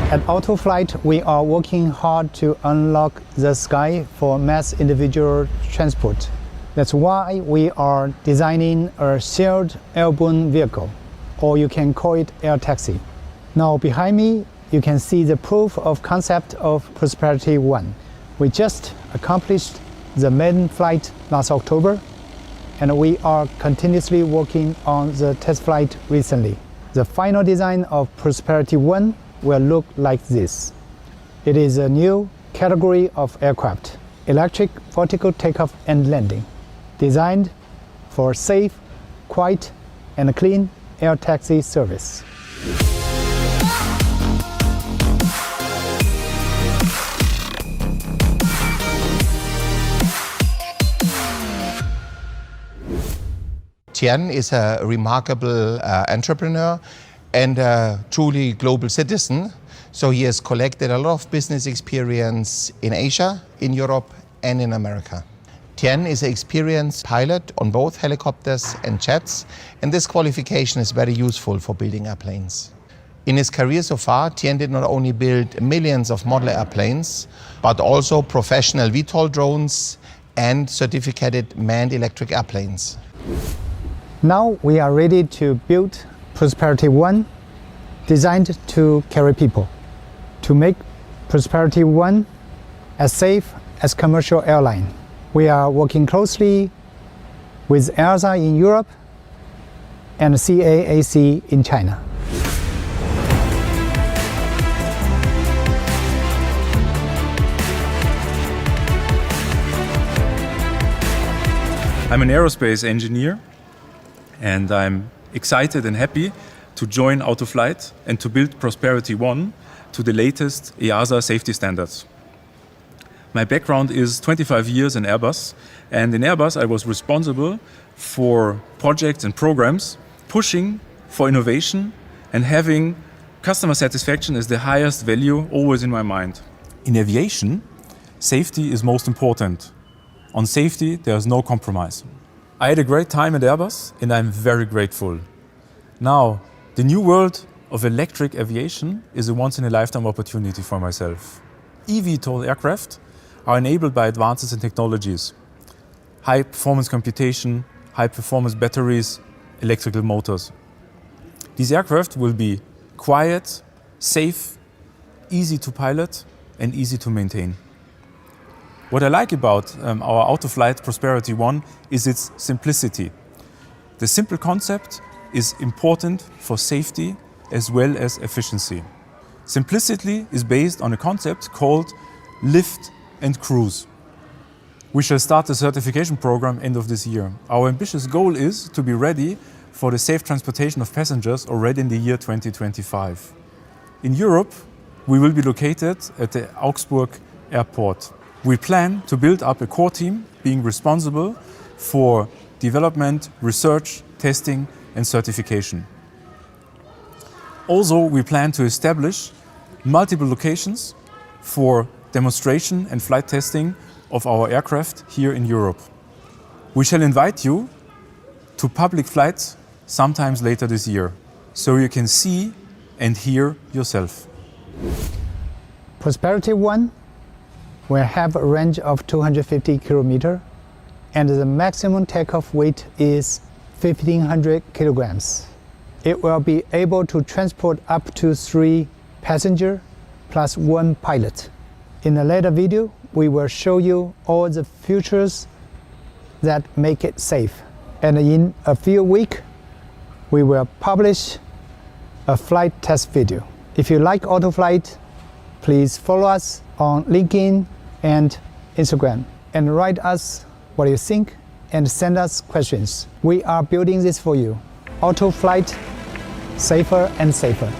At AutoFlight, we are working hard to unlock the sky for mass individual transport. That's why we are designing a shared airborne vehicle, or you can call it air taxi. Now behind me, you can see the proof of concept of Prosperity 1. We just accomplished the maiden flight last October, and we are continuously working on the test flight recently. The final design of Prosperity 1 will look like this. It is a new category of aircraft, electric vertical takeoff and landing, designed for safe, quiet, and clean air taxi service. Tian is a remarkable entrepreneur and a truly global citizen. So he has collected a lot of business experience in Asia, in Europe, and in America. Tian is an experienced pilot on both helicopters and jets, and this qualification is very useful for building airplanes. In his career so far, Tian did not only build millions of model airplanes, but also professional VTOL drones and certificated manned electric airplanes. Now we are ready to build Prosperity 1, designed to carry people, to make Prosperity 1 as safe as commercial airline. We are working closely with EASA in Europe and CAAC in China. I'm an aerospace engineer, and I'm excited and happy to join AutoFlight and to build Prosperity 1 to the latest EASA safety standards. My background is 25 years in Airbus, and in Airbus I was responsible for projects and programs pushing for innovation and having customer satisfaction as the highest value always in my mind. In aviation, safety is most important. On safety, there is no compromise. I had a great time at Airbus, and I'm very grateful. Now, the new world of electric aviation is a once-in-a-lifetime opportunity for myself. eVTOL aircraft are enabled by advances in technologies: high-performance computation, high-performance batteries, electrical motors. These aircraft will be quiet, safe, easy to pilot, and easy to maintain. What I like about our AutoFlight Prosperity 1 is its simplicity. The simple concept is important for safety as well as efficiency. Simplicity is based on a concept called lift and cruise. We shall start the certification program end of this year. Our ambitious goal is to be ready for the safe transportation of passengers already in the year 2025. In Europe, we will be located at the Augsburg airport. We plan to build up a core team being responsible for development, research, testing, and certification. Also, we plan to establish multiple locations for demonstration and flight testing of our aircraft here in Europe. We shall invite you to public flights sometimes later this year, so you can see and hear yourself. Prosperity 1 will have a range of 250 kilometers, and the maximum takeoff weight is 1,500 kilograms. It will be able to transport up to 3 passengers plus 1 pilot. In a later video, we will show you all the features that make it safe. And in a few weeks, we will publish a flight test video. If you like AutoFlight, please follow us on LinkedIn and Instagram, and write us what you think and send us questions. We are building this for you. AutoFlight, safer and safer.